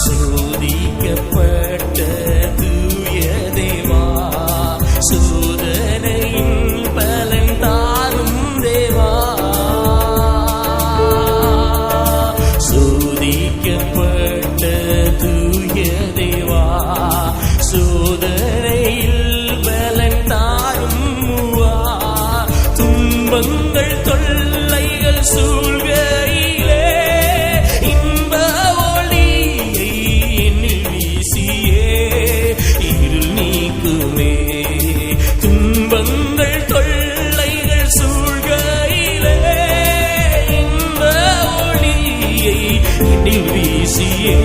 சோதிக்கப்பட்ட தூய தேவா, சோதனையின் பலன் தாரும் தேவா. சோதிக்கப்பட்ட தூய தேவா, சோதனையில் பலன் தாரும் மூவா. துன்பங்கள் தொல்லைகள் சூழ்கையிலே இன்ப ஒளியை என்னில் வீசியே இருள் நீக்குமே. துன்பங்கள் தொல்லைகள் சூழ்கையிலே இன்ப ஒளியை என்னில் வீசியே